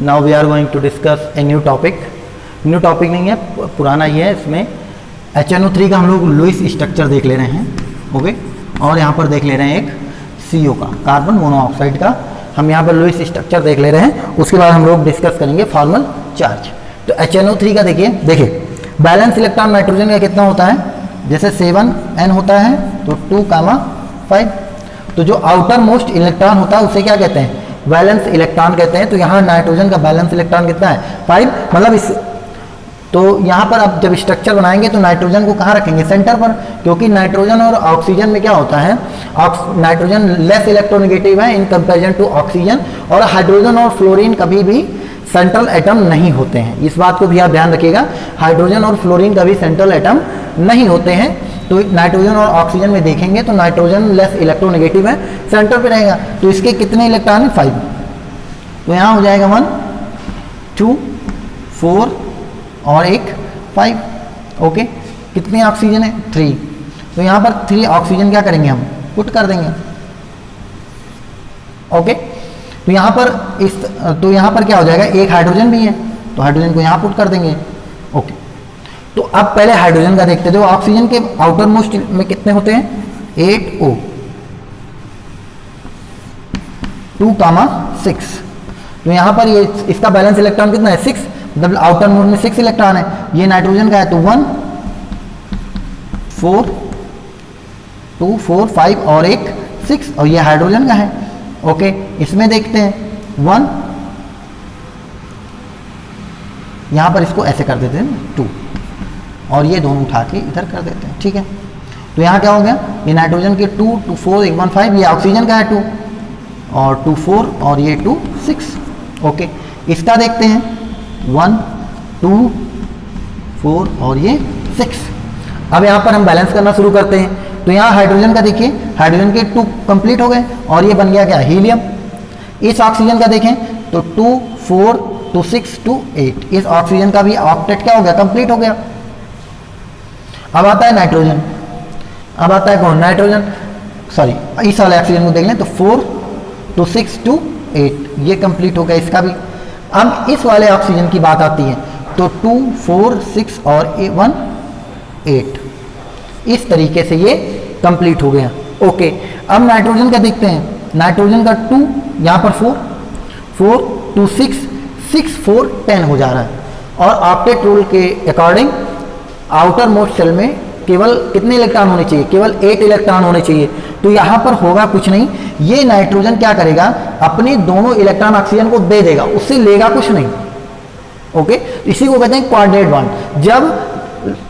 Now we are going to discuss a new topic. New topic नहीं है, पुराना ही है। इसमें HNO3 का हम लोग लुईस स्ट्रक्चर देख ले रहे हैं, ओके। और यहाँ पर देख ले रहे हैं एक CO का, कार्बन मोनोऑक्साइड का हम यहाँ पर लुईस स्ट्रक्चर देख ले रहे हैं। उसके बाद हम लोग डिस्कस करेंगे फॉर्मल चार्ज। तो HNO3 का देखिए बैलेंस इलेक्ट्रॉन नाइट्रोजन का कितना होता है, जैसे 7n होता है तो 2,5। तो जो आउटर मोस्ट इलेक्ट्रॉन होता है उसे क्या कहते हैं, वैलेंस इलेक्ट्रॉन कहते हैं। तो यहाँ नाइट्रोजन का बैलेंस इलेक्ट्रॉन कितना है, 5। मतलब इस तो यहाँ पर आप जब स्ट्रक्चर बनाएंगे तो नाइट्रोजन को कहाँ रखेंगे, सेंटर पर, क्योंकि नाइट्रोजन और ऑक्सीजन में क्या होता है, नाइट्रोजन लेस इलेक्ट्रोनेगेटिव है इन कंपैरिजन टू ऑक्सीजन, और हाइड्रोजन और फ्लोरीन कभी भी सेंट्रल एटम नहीं होते हैं। इस बात को भी आप ध्यान रखिएगा, हाइड्रोजन और फ्लोरीन कभी सेंट्रल एटम नहीं होते हैं। तो नाइट्रोजन और ऑक्सीजन में देखेंगे तो नाइट्रोजन लेस इलेक्ट्रोनेगेटिव है, सेंटर पे रहेगा। तो इसके कितने इलेक्ट्रॉन है, 5। तो यहाँ हो जाएगा 1 2 4 और एक 5, ओके। कितने ऑक्सीजन है, 3। तो यहाँ पर 3 ऑक्सीजन क्या करेंगे, हम पुट कर देंगे, ओके। तो यहाँ पर क्या हो जाएगा, एक हाइड्रोजन भी है तो हाइड्रोजन को यहाँ पुट कर देंगे, ओके। तो अब पहले हाइड्रोजन का देखते हैं। जो ऑक्सीजन के आउटर मोस्ट में कितने होते हैं, 8O 2,6। तो यहाँ पर ये इसका बैलेंस इलेक्ट्रॉन कितना है, 6। मतलब आउटर मोस्ट में 6 इलेक्ट्रॉन है। ये नाइट्रोजन का है तो 1 4 2 4 5 और एक 6, और ये हाइड्रोजन का है, ओके। इसमें देखते हैं 1, यहाँ पर इसको ऐसे कर देते हैं 2, और ये दोनों उठा के इधर कर देते हैं, ठीक है। तो यहाँ क्या हो गया, ये नाइट्रोजन के 2 2 4 1 1 5, ये ऑक्सीजन का है 2 और 2 4 और ये 2 6, ओके। इसका देखते हैं 1 2 4 और ये 6। अब यहाँ पर हम बैलेंस करना शुरू करते हैं। तो यहाँ हाइड्रोजन का देखिए, हाइड्रोजन के 2 कंप्लीट हो गए और ये बन गया क्या, हीलियम। इस ऑक्सीजन का देखें तो 2 4 2 6 2 8, इस ऑक्सीजन का भी ऑक्टेट क्या हो गया, कंप्लीट हो गया। अब आता है नाइट्रोजन, अब आता है कौन, नाइट्रोजन, सॉरी इस वाले ऑक्सीजन को देख लें तो 4 2 6 2 8, ये कंप्लीट हो गया इसका भी। अब इस वाले ऑक्सीजन की बात आती है तो 2 4 6 और 1 8, इस तरीके से ये कंप्लीट हो गया, ओके। अब नाइट्रोजन का देखते हैं। नाइट्रोजन का 2, यहाँ पर 4 2 6 6 4 10 हो जा रहा है, और ऑक्टेट रूल के अकॉर्डिंग आउटर मोस्ट शेल में केवल कितने इलेक्ट्रॉन होने चाहिए, केवल 8 इलेक्ट्रॉन होने चाहिए। तो यहाँ पर होगा कुछ नहीं, ये नाइट्रोजन क्या करेगा, अपने दोनों इलेक्ट्रॉन ऑक्सीजन को दे देगा, उससे लेगा कुछ नहीं, ओके। इसी को कहते हैं कोऑर्डिनेट बॉन्ड। जब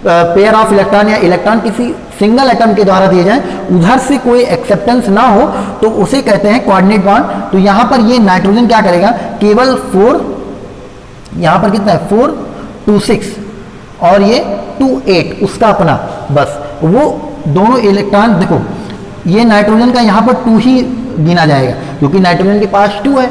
पेयर ऑफ इलेक्ट्रॉन या इलेक्ट्रॉन किसी सिंगल एटम के द्वारा दिए जाए, उधर से कोई एक्सेप्टेंस ना हो, तो उसे कहते हैं कोऑर्डिनेट बॉन्ड। तो यहाँ पर ये नाइट्रोजन क्या करेगा, केवल 4, यहाँ पर कितना है 4 2 6 और ये 2 8, उसका अपना, बस वो दोनों इलेक्ट्रॉन, देखो ये नाइट्रोजन का यहाँ पर 2 ही गिना जाएगा क्योंकि नाइट्रोजन के पास 2 है।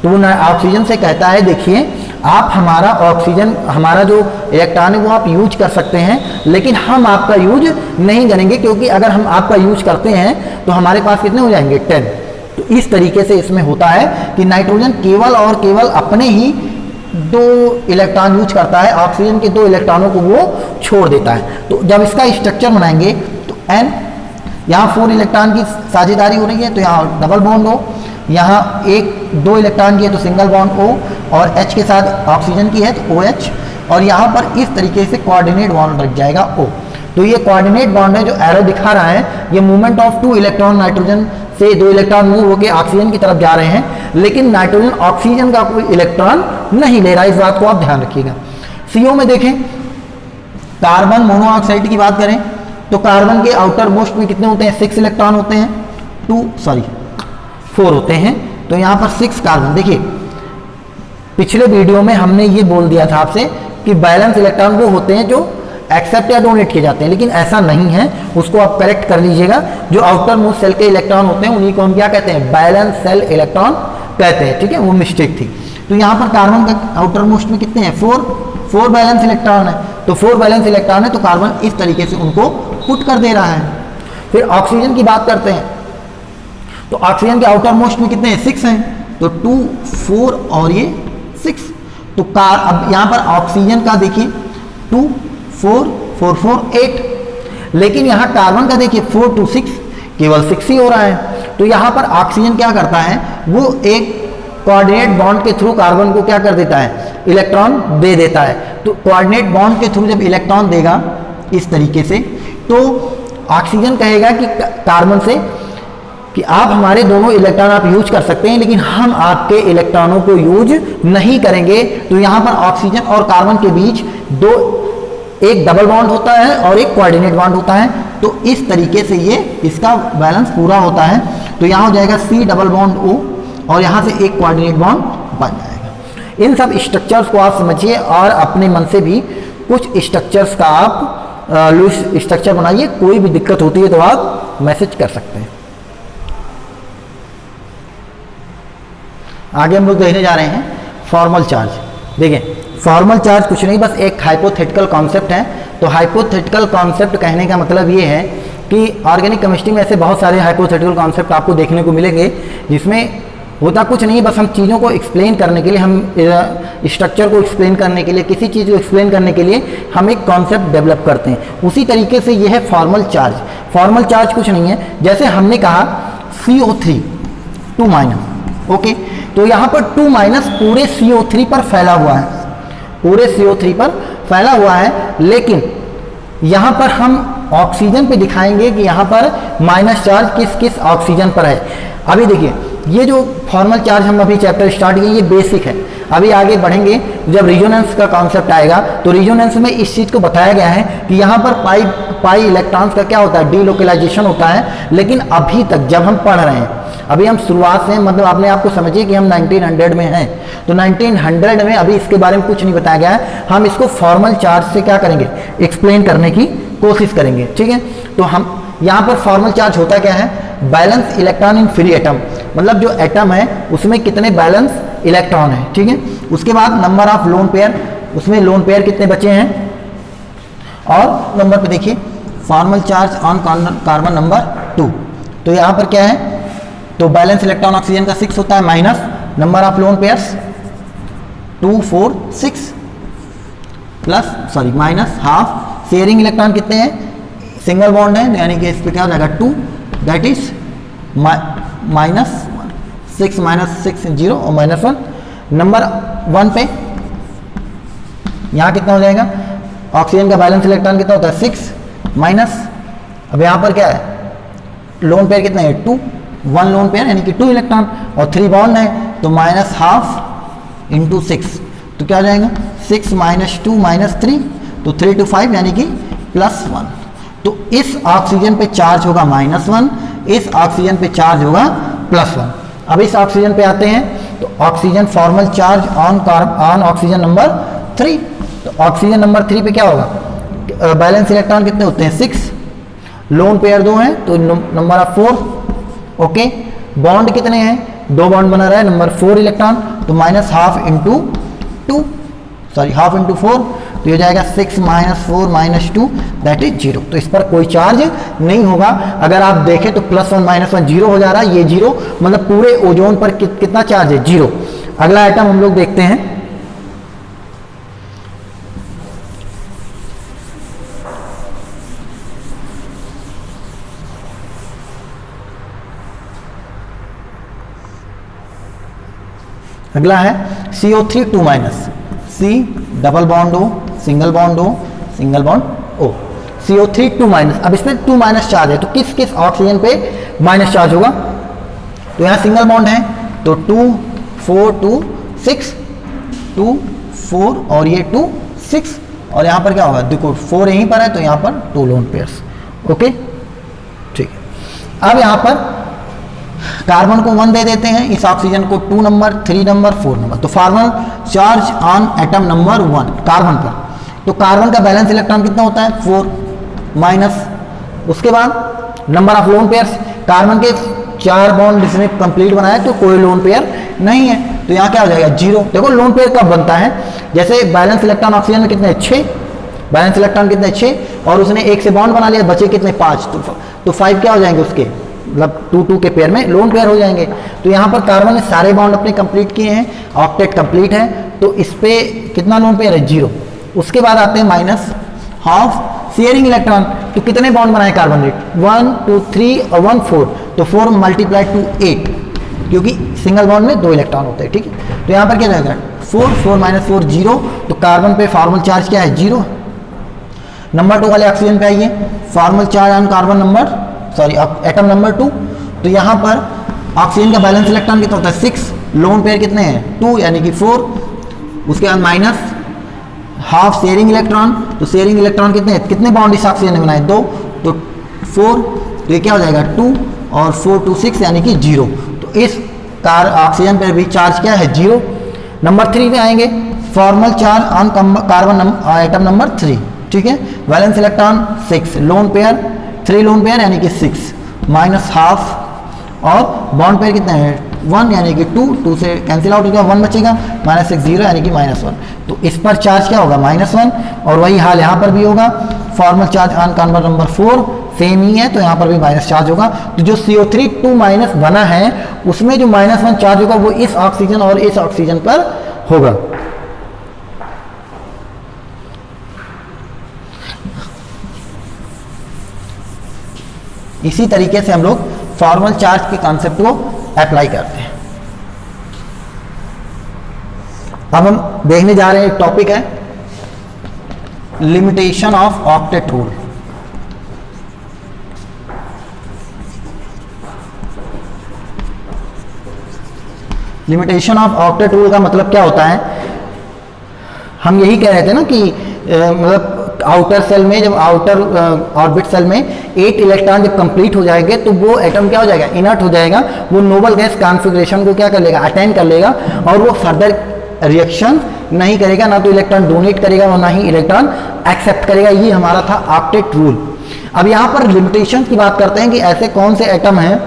तो वो ऑक्सीजन से कहता है, देखिए आप हमारा ऑक्सीजन, हमारा जो इलेक्ट्रॉन है वो आप यूज कर सकते हैं, लेकिन हम आपका यूज नहीं करेंगे, क्योंकि अगर हम आपका यूज करते हैं तो हमारे पास कितने हो जाएंगे, 10। तो इस तरीके से इसमें होता है कि नाइट्रोजन केवल और केवल अपने ही 2 इलेक्ट्रॉन यूज करता है, ऑक्सीजन के 2 इलेक्ट्रॉनों को वो छोड़ देता है। तो जब इसका स्ट्रक्चर बनाएंगे तो N, यहाँ 4 इलेक्ट्रॉन की साझेदारी हो रही है तो यहाँ डबल बॉन्ड हो, यहाँ 2 इलेक्ट्रॉन की है तो सिंगल बॉन्ड O, और H के साथ ऑक्सीजन की है तो OH, और यहाँ पर इस तरीके से कोऑर्डिनेट बॉन्ड लग जाएगा O। तो ये कोऑर्डिनेट बॉन्ड है जो एरो दिखा रहा है, ये मूवमेंट ऑफ 2 इलेक्ट्रॉन, नाइट्रोजन से 2 इलेक्ट्रॉन मूव होकर ऑक्सीजन की तरफ जा रहे हैं, लेकिन नाइट्रोजन ऑक्सीजन का कोई इलेक्ट्रॉन नहीं ले रहा, इस बात को आप ध्यान रखिएगा। CO में देखें, कार्बन मोनोऑक्साइड की बात करें तो कार्बन के आउटर मोस्ट में कितने होते हैं, 6 इलेक्ट्रॉन होते हैं, 4 होते हैं। तो यहाँ पर 6 कार्बन, देखिए पिछले वीडियो में हमने ये बोल दिया था आपसे कि बैलेंस इलेक्ट्रॉन वो होते हैं जो एक्सेप्ट या डोनेट किए जाते हैं, लेकिन ऐसा नहीं है, उसको आप करेक्ट कर लीजिएगा। जो आउटर मोस्ट सेल के इलेक्ट्रॉन होते हैं उन्हीं को हम क्या कहते हैं, बैलेंस सेल इलेक्ट्रॉन कहते हैं, ठीक है, वो मिस्टेक थी। तो यहाँ पर कार्बन का आउटर मोस्ट में कितने हैं, 4 बैलेंस इलेक्ट्रॉन है। तो 4 बैलेंस इलेक्ट्रॉन है तो कार्बन इस तरीके से उनको पुट कर दे रहा है। फिर ऑक्सीजन की बात करते हैं तो ऑक्सीजन के आउटर मोस्ट में कितने हैं, 6 हैं, तो 2 4 और ये 6। तो अब यहाँ पर ऑक्सीजन का देखिए 2 4 4 4 8, लेकिन यहाँ कार्बन का देखिए 4 2 6 केवल 6 ही हो रहा है। तो यहाँ पर ऑक्सीजन क्या करता है, वो एक कोऑर्डिनेट बॉन्ड के थ्रू कार्बन को क्या कर देता है, इलेक्ट्रॉन दे देता है। तो कोऑर्डिनेट बॉन्ड के थ्रू जब इलेक्ट्रॉन देगा इस तरीके से, तो ऑक्सीजन कहेगा कि कार्बन से कि आप हमारे दोनों इलेक्ट्रॉन आप यूज कर सकते हैं, लेकिन हम आपके इलेक्ट्रॉनों को यूज नहीं करेंगे। तो यहाँ पर ऑक्सीजन और कार्बन के बीच एक डबल बॉन्ड होता है और एक कोऑर्डिनेट बॉन्ड होता है। तो इस तरीके से ये इसका बैलेंस पूरा होता है। तो यहाँ हो जाएगा C डबल बॉन्ड O और यहाँ से एक कोऑर्डिनेट बॉन्ड बन जाएगा। इन सब स्ट्रक्चर्स को आप समझिए और अपने मन से भी कुछ स्ट्रक्चर्स का आप लूज स्ट्रक्चर बनाइए। कोई भी दिक्कत होती है तो आप मैसेज कर सकते हैं। आगे हम लोग देखने जा रहे हैं फॉर्मल चार्ज। देखिए फॉर्मल चार्ज कुछ नहीं, बस एक हाइपोथेटिकल कॉन्सेप्ट है। तो हाइपोथेटिकल कॉन्सेप्ट कहने का मतलब ये है कि ऑर्गेनिक केमिस्ट्री में ऐसे बहुत सारे हाइपोथेटिकल कॉन्सेप्ट आपको देखने को मिलेंगे, जिसमें होता कुछ नहीं, बस हम चीज़ों को एक्सप्लेन करने के लिए, हम स्ट्रक्चर को एक्सप्लेन करने के लिए, किसी चीज़ को एक्सप्लेन करने के लिए हम एक कॉन्सेप्ट डेवलप करते हैं। उसी तरीके से ये है फॉर्मल चार्ज। फॉर्मल चार्ज कुछ नहीं है, जैसे हमने कहा CO3 2-, ओके, तो यहाँ पर 2- पूरे CO3 पर फैला हुआ है, पूरे CO3 पर फैला हुआ है। लेकिन यहाँ पर हम ऑक्सीजन पे दिखाएंगे कि यहाँ पर माइनस चार्ज किस किस ऑक्सीजन पर है। अभी देखिए ये जो फॉर्मल चार्ज हम अभी चैप्टर स्टार्ट किए, ये बेसिक है। अभी आगे बढ़ेंगे, जब रिजोनेंस का कॉन्सेप्ट आएगा तो रिजोनेंस में इस चीज़ को बताया गया है कि यहाँ पर पाई इलेक्ट्रॉन्स का क्या होता है, डीलोकलाइजेशन होता है। लेकिन अभी तक जब हम पढ़ रहे हैं, अभी हम शुरुआत से, मतलब अपने आप को समझिए कि हम 1900 में हैं, तो 1900 में अभी इसके बारे में कुछ नहीं बताया गया है। हम इसको फॉर्मल चार्ज से क्या करेंगे, एक्सप्लेन करने की कोशिश करेंगे, ठीक है। तो हम यहाँ पर फॉर्मल चार्ज होता क्या है, balance electron in free atom, मतलब जो एटम है उसमें कितने बैलेंस इलेक्ट्रॉन है, ठीक है। उसके बाद नंबर ऑफ लोन पेयर, उसमें लोन पेयर कितने बचे हैं। और नंबर पे देखिए formal charge on carbon number 2, तो यहाँ पर क्या है, तो बैलेंस इलेक्ट्रॉन ऑक्सीजन का 6 होता है, minus number of lone pairs 2 4 6 plus minus half sharing electron कितने हैं, सिंगल बॉन्ड है, यानी कि इस पे क्या हो जाएगा 2, दैट इज -6 -6 0 और -1। नंबर 1 पे यहाँ कितना हो जाएगा, ऑक्सीजन का बैलेंस इलेक्ट्रॉन कितना होता है 6 माइनस, अब यहाँ पर क्या है, लोन पेयर कितने हैं 2, 1 लोन पेयर यानी कि 2 इलेक्ट्रॉन, और 3 बॉन्ड है तो -12 × 6, तो क्या हो जाएगा 6 - 2 - 3, तो 3 to 5 यानी कि +1। तो इस ऑक्सीजन पे चार्ज होगा -1, इस ऑक्सीजन पे चार्ज होगा +1। अब इस ऑक्सीजन पे आते हैं, तो oxygen formal charge on oxygen number 3, तो ऑक्सीजन नंबर 3 पे क्या होगा, बैलेंस इलेक्ट्रॉन कितने होते हैं 6, लोन पेयर 2 हैं तो नंबर ऑफ 4, ओके। बॉन्ड कितने हैं, 2 बॉन्ड बना रहा है, नंबर 4 इलेक्ट्रॉन, तो -12 × 2, हाफ इंटू 4, तो ये जाएगा 6 - 4 - 2 दैट इज 0। तो इस पर कोई चार्ज नहीं होगा। अगर आप देखें तो +1 -1 0 हो जा रहा है, ये 0 मतलब पूरे ओजोन पर कितना चार्ज है 0। अगला आइटम हम लोग देखते हैं, अगला है CO3 2-, C double bond O, single bond O, single bond O, CO3 2-। अब इसमें 2- चार्ज है, तो किस किस ऑक्सीजन पे माइनस चार्ज होगा, तो यहाँ सिंगल बॉन्ड है तो 2 4 2 6 2 4 और ये 2 6, और यहाँ पर क्या होगा, देखो 4 यहीं पर है तो यहाँ पर 2 लोन पेयर्स, ओके ठीक है। अब यहाँ पर कार्बन को 1 दे देते हैं, इस ऑक्सीजन को 2 नंबर 3 नंबर 4 नंबर, तो formal charge on atom number 1 carbon पर, तो कार्बन का बैलेंस इलेक्ट्रॉन कितना होता है 4 माइनस, उसके बाद number of lone pairs, carbon के 4 बॉन्ड इसने कंप्लीट बनाया तो कोई लोन पेयर नहीं है, तो यहाँ क्या हो जाएगा 0। देखो लोन पेयर कब बनता है, जैसे बैलेंस इलेक्ट्रॉन ऑक्सीजन में कितने 6, बैलेंस इलेक्ट्रॉन कितने 6, और उसने 1 से बॉन्ड बना लिया, बचे कितने 5, तो 5 क्या हो जाएंगे उसके, मतलब 2 के पेयर में लोन पेयर हो जाएंगे। तो यहाँ पर कार्बन ने सारे बॉन्ड अपने कंप्लीट किए हैं, ऑक्टेट कंप्लीट है, तो इस पे कितना लोन पेयर है, 0। उसके बाद आते हैं माइनस हाफ शेयरिंग इलेक्ट्रॉन, तो कितने बॉन्ड बनाए कार्बन रेट, 1 2 3 और 1 4, तो 4 मल्टीप्लाई टू 8, क्योंकि सिंगल बॉन्ड में 2 इलेक्ट्रॉन होते हैं, ठीक है। तो यहाँ पर क्या जाएगा 4 4 माइनस 4 0, तो कार्बन पे फॉर्मल चार्ज क्या है 0। नंबर 2 वाले ऑक्सीजन पे आइए, formal charge on carbon number atom number 2, तो यहाँ पर ऑक्सीजन का बैलेंस इलेक्ट्रॉन कितना होता है 6, लोन पेयर कितने हैं 2 यानी कि 4, उसके बाद माइनस हाफ शेयरिंग इलेक्ट्रॉन, तो शेयरिंग इलेक्ट्रॉन कितने बॉन्ड इस ऑक्सीजन ने बनाए 2, तो 4, तो ये क्या हो जाएगा 2 और 4 2 6 यानी कि 0, तो इस ऑक्सीजन पर भी चार्ज क्या है 0। नंबर 3 पे आएंगे, formal charge on carbon atom number 3, ठीक है, valence electron 6, lone pair 3 lone pair यानी कि 6, माइनस हाफ और बॉन्ड पेयर कितने हैं 1 यानी कि 2 से कैंसिल आउट हो गया, 1 बचेगा, माइनस 6 0 यानी कि -1, तो इस पर चार्ज क्या होगा -1, और वही हाल यहाँ पर भी होगा, formal charge on carbon number 4 same ही है, तो यहाँ पर भी माइनस चार्ज होगा, तो जो CO3 2 माइनस बना है उसमें जो -1 चार्ज होगा वो इस ऑक्सीजन और इस ऑक्सीजन पर होगा। इसी तरीके से हम लोग फॉर्मल चार्ज के कॉन्सेप्ट को अप्लाई करते हैं। अब हम देखने जा रहे हैं, एक टॉपिक है limitation of octet rule. Limitation of octet rule का मतलब क्या होता है, हम यही कह रहे थे ना कि मतलब आउटर सेल में, जब आउटर ऑर्बिट सेल में 8 इलेक्ट्रॉन जब कंप्लीट हो जाएंगे तो वो एटम क्या हो जाएगा इनर्ट हो जाएगा, वो नोबल गैस कॉन्फ़िगरेशन को क्या कर लेगा अटेंड कर लेगा, और वो फर्दर रिएक्शन नहीं करेगा, ना तो इलेक्ट्रॉन डोनेट करेगा और ना ही इलेक्ट्रॉन एक्सेप्ट करेगा। ये हमारा था ऑक्टेट रूल। अब यहाँ पर लिमिटेशन की बात करते हैं कि ऐसे कौन से एटम हैं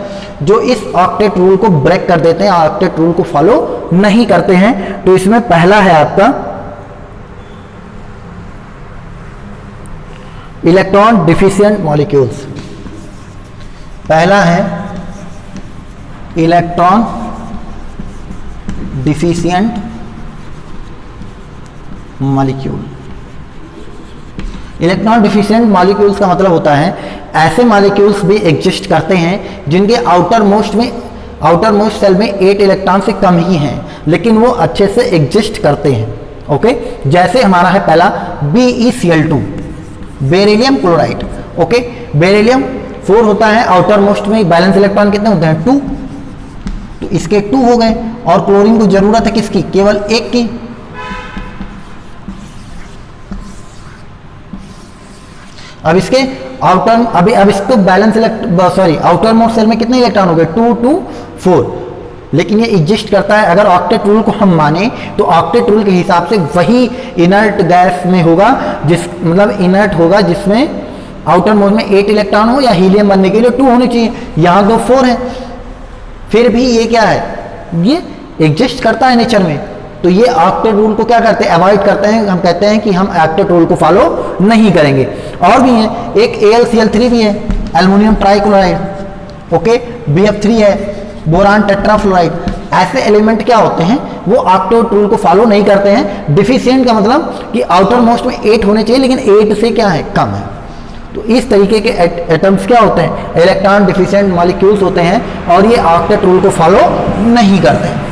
जो इस ऑक्टेट रूल को ब्रेक कर देते हैं, ऑक्टेट रूल को फॉलो नहीं करते हैं। तो इसमें पहला है आपका इलेक्ट्रॉन डिफिशिएंट मॉलिक्यूल्स। पहला है electron deficient molecule. Electron deficient molecules का मतलब होता है ऐसे मॉलिक्यूल्स भी एग्जिस्ट करते हैं जिनके आउटर मोस्ट सेल में 8 इलेक्ट्रॉन से कम ही हैं, लेकिन वो अच्छे से एग्जिस्ट करते हैं। ओके, जैसे हमारा है पहला BeCl2, beryllium chloride. Okay, beryllium 4 होता है, आउटर मोस्ट में बैलेंस इलेक्ट्रॉन कितने होते हैं 2, तो इसके 2 हो गए, और क्लोरीन को जरूरत है किसकी, केवल 1 की। अब इसके अब इसको बैलेंस आउटर मोस्ट सेल में कितने इलेक्ट्रॉन हो गए 2 2 4, लेकिन ये एग्जिस्ट करता है। अगर ऑक्टेट रूल को हम माने तो ऑक्टेट रूल के हिसाब से वही इनर्ट गैस में होगा, इनर्ट होगा जिसमें आउटर मोस्ट में 8 इलेक्ट्रॉन हो, या हीलियम बनने के लिए 2 होने चाहिए, यहाँ तो 4 है, फिर भी ये क्या है, ये एग्जिस्ट करता है नेचर में। तो ये ऑक्टेट रूल को क्या करते हैं, अवॉइड करते हैं। हम कहते हैं कि हम ऑक्टेट रूल को फॉलो नहीं करेंगे। और भी है, एक AlCl3 भी है, एल्युमिनियम ट्राइक्लोराइड। ओके, BF3 है, बोरान टेट्राफ्लोराइड। ऐसे एलिमेंट क्या होते हैं, वो ऑक्टेट रूल को फॉलो नहीं करते हैं। डिफिशिएंट का मतलब कि आउटर मोस्ट में 8 होने चाहिए, लेकिन 8 से क्या है, कम है। तो इस तरीके के एटम्स क्या होते हैं, इलेक्ट्रॉन डिफिशिएंट मॉलिक्यूल्स होते हैं, और ये ऑक्टेट रूल को फॉलो नहीं करते हैं।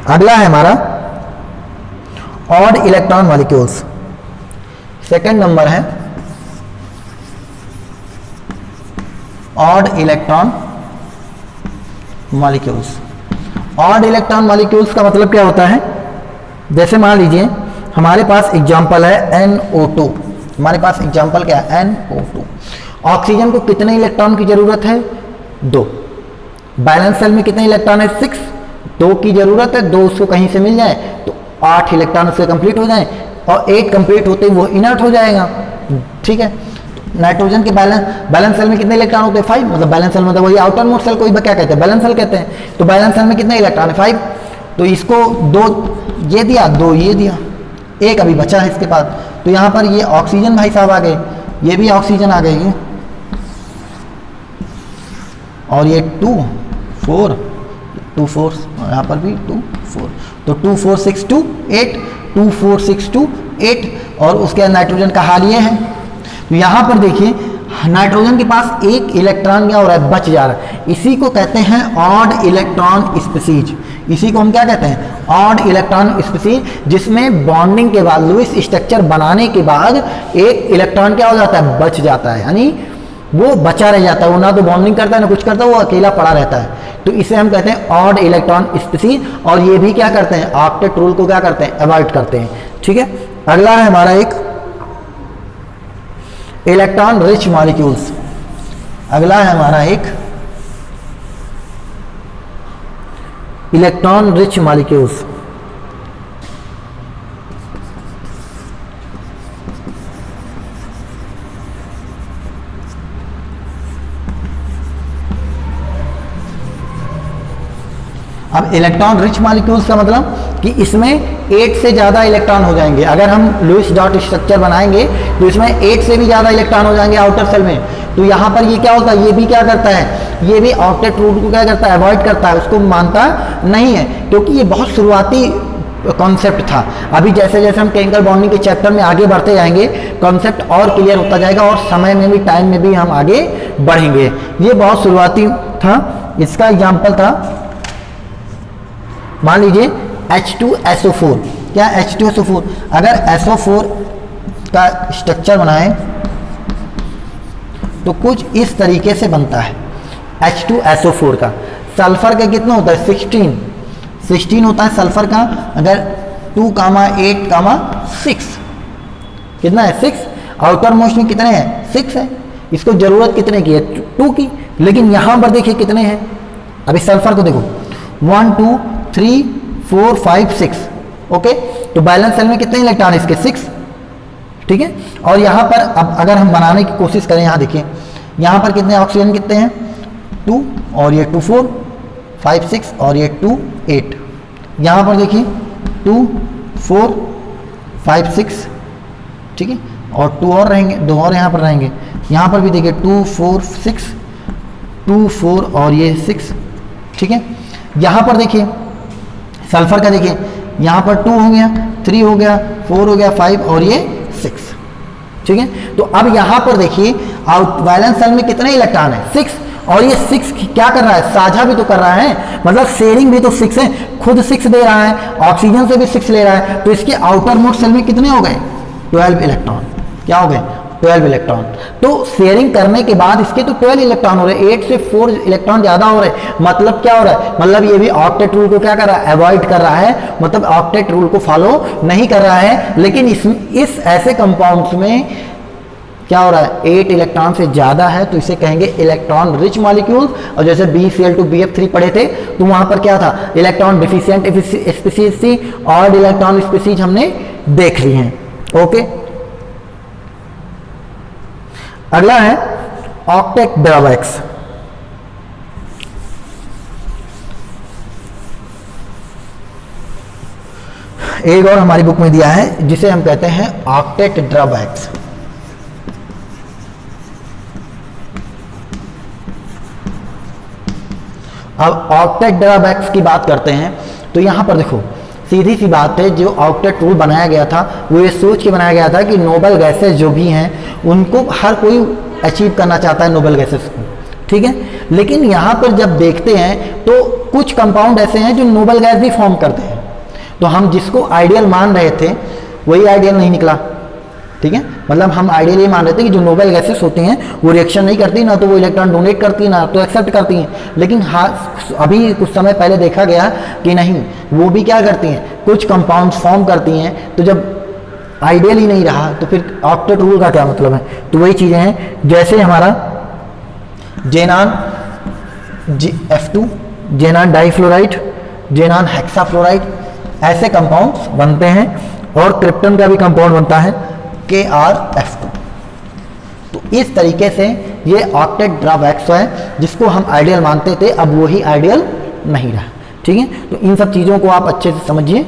अगला है हमारा odd electron molecules. Second number है odd electron molecules. Odd electron molecules का मतलब क्या होता है, जैसे मान लीजिए हमारे पास एग्जांपल है NO2। हमारे पास एग्जांपल क्या है, NO2। ऑक्सीजन को कितने इलेक्ट्रॉन की जरूरत है, 2। बैलेंस सेल में कितने इलेक्ट्रॉन है, 6। 2 की जरूरत है, 2 उसको कहीं से मिल जाए तो 8 इलेक्ट्रॉन उससे कंप्लीट हो जाए, और 8 कंप्लीट होते ही वो इनर्ट हो जाएगा। ठीक है, नाइट्रोजन के बैलेंस सेल में कितने इलेक्ट्रॉन होते हैं, 5। मतलब बैलेंस सेल मतलब वही आउटर मोस्ट सेल को क्या कहते हैं, बैलेंस सेल कहते हैं। तो बैलेंस सेल में कितने इलेक्ट्रॉन है, 5। तो इसको 2 ये दिया, 2 ये दिया, 1 अभी बचा है इसके पास। तो यहाँ पर ये ऑक्सीजन भाई साहब आ गए, ये भी ऑक्सीजन आ गई, और ये 2 4 2 4, यहाँ पर भी 2 4, तो 2 4 6 2 8, 2 4 6 2 8, और उसके नाइट्रोजन का हाल ये है। तो यहाँ पर देखिए नाइट्रोजन के पास एक इलेक्ट्रॉन क्या हो रहा है, बच जा रहा है। इसी को कहते हैं ऑड इलेक्ट्रॉन स्पीसीज। इसी को हम क्या कहते हैं, ऑड इलेक्ट्रॉन स्पीसीज, जिसमें बॉन्डिंग के बाद लुईस स्ट्रक्चर बनाने के बाद एक इलेक्ट्रॉन क्या हो जाता है, बच जाता है, यानी वो बचा रह जाता है, वो ना तो बॉन्डिंग करता है ना कुछ करता है, वो अकेला पड़ा रहता है। तो इसे हम कहते हैं ऑड इलेक्ट्रॉन स्पीसीज, और ये भी क्या करते हैं, ऑक्टेट रूल को क्या करते हैं, अवॉइड करते हैं। ठीक है, अगला है हमारा एक इलेक्ट्रॉन रिच मॉलिक्यूल्स। अगला है हमारा एक इलेक्ट्रॉन रिच मॉलिक्यूल्स। अब इलेक्ट्रॉन रिच मॉलिक्यूल्स का मतलब कि इसमें 8 से ज़्यादा इलेक्ट्रॉन हो जाएंगे। अगर हम लुईस डॉट स्ट्रक्चर बनाएंगे तो इसमें 8 से भी ज़्यादा इलेक्ट्रॉन हो जाएंगे आउटर सेल में। तो यहाँ पर ये क्या होता है, ये भी क्या करता है, ये भी ऑक्टेट रूल को क्या करता है, अवॉइड करता है, उसको मानता नहीं है, क्योंकि ये बहुत शुरुआती कॉन्सेप्ट था। अभी जैसे जैसे हम केमिकल बॉन्डिंग के चैप्टर में आगे बढ़ते जाएंगे, कॉन्सेप्ट और क्लियर होता जाएगा, और समय में भी, टाइम में भी हम आगे बढ़ेंगे। ये बहुत शुरुआती था। इसका एग्जाम्पल था, मान लीजिए H2SO4। क्या H2SO4, अगर SO4 का स्ट्रक्चर बनाएं तो कुछ इस तरीके से बनता है H2SO4 का। सल्फर का कितना होता है, 16 होता है सल्फर का। अगर 2, 8, 6, कितना है, 6। आउटर मोस्ट में कितने हैं, 6 है। इसको जरूरत कितने की है, 2 की। लेकिन यहां पर देखिए कितने हैं, अभी सल्फर को देखो 1 2 3 4 5 6। ओके, तो बैलेंस सेल में कितने इलेक्ट्रॉन है इसके, 6। ठीक है, और यहाँ पर अब अगर हम बनाने की कोशिश करें, यहाँ देखिए यहाँ पर कितने ऑक्सीजन कितने हैं, 2, और ये 2 4 5 6, और ये 2 8। यहाँ पर देखिए 2 4 5 6, ठीक है, और 2 और रहेंगे, 2 और यहाँ पर रहेंगे। यहाँ पर भी देखिए 2 4 6, 2 4 और ये 6। ठीक है, यहाँ पर देखिए सल्फर का देखिए यहाँ पर 2 हो गया, 3 हो गया, 4 हो गया, 5 और ये 6। ठीक है, तो अब यहाँ पर देखिए आउट वैलेंस सेल में कितने इलेक्ट्रॉन है, 6। और ये 6 क्या कर रहा है, साझा भी तो कर रहा है, मतलब शेयरिंग भी तो 6 है, खुद 6 दे रहा है, ऑक्सीजन से भी 6 ले रहा है। तो इसके आउटर मोस्ट सेल में कितने हो गए, 12 इलेक्ट्रॉन। क्या हो गए, 12 इलेक्ट्रॉन। तो शेयरिंग करने के बाद इसके तो 12 इलेक्ट्रॉन हो रहे, 8 से 4 इलेक्ट्रॉन ज्यादा हो रहे। मतलब क्या हो रहा है, मतलब ये भी ऑक्टेट रूल को क्या कर रहा है, अवॉइड कर रहा है, मतलब ऑक्टेट रूल को फॉलो नहीं कर रहा है। लेकिन इस ऐसे कंपाउंड्स में क्या हो रहा है, 8 इलेक्ट्रॉन से ज्यादा है, तो इसे कहेंगे इलेक्ट्रॉन रिच मॉलिक्यूल। और जैसे BCl2 BF3 पढ़े थे, तो वहां पर क्या था, इलेक्ट्रॉन डिफिशिएंट स्पीसीज थी, और इलेक्ट्रॉन स्पीसीज हमने देख ली हैं। ओके, अगला है ऑक्टेट ड्रॉबैक्स। एक और हमारी बुक में दिया है जिसे हम कहते हैं ऑक्टेट ड्रॉबैक्स। अब ऑक्टेट ड्रॉबैक्स की बात करते हैं, तो यहां पर देखो सीधी सी बात है, जो ऑक्टेट रूल बनाया गया था वो ये सोच के बनाया गया था कि नोबल गैसेस जो भी हैं उनको हर कोई अचीव करना चाहता है, नोबल गैसेस को। ठीक है, लेकिन यहाँ पर जब देखते हैं तो कुछ कंपाउंड ऐसे हैं जो नोबल गैस भी फॉर्म करते हैं। तो हम जिसको आइडियल मान रहे थे वही आइडियल नहीं निकला। ठीक है, मतलब हम आइडियल ये मान रहे थे कि जो नोबल गैसेस होती हैं वो रिएक्शन नहीं करती, ना तो वो इलेक्ट्रॉन डोनेट करती, ना तो एक्सेप्ट करती हैं। लेकिन हाँ, अभी कुछ समय पहले देखा गया कि नहीं, वो भी क्या करती हैं, कुछ कंपाउंड्स फॉर्म करती हैं। तो जब आइडियल ही नहीं रहा तो फिर ऑक्टेट रूल का क्या मतलब है। तो वही चीज़ें हैं, जैसे हमारा जेनान F2, जेनान डाइफ्लोराइड, जेनान हेक्साफ्लोराइड, ऐसे कंपाउंड्स बनते हैं। और क्रिप्टन का भी कंपाउंड बनता है KrF2। तो इस तरीके से ये ऑक्टेट ड्रॉबैक्स है जिसको हम आइडियल मानते थे, अब वही आइडियल नहीं रहा। ठीक है, तो इन सब चीज़ों को आप अच्छे से समझिए।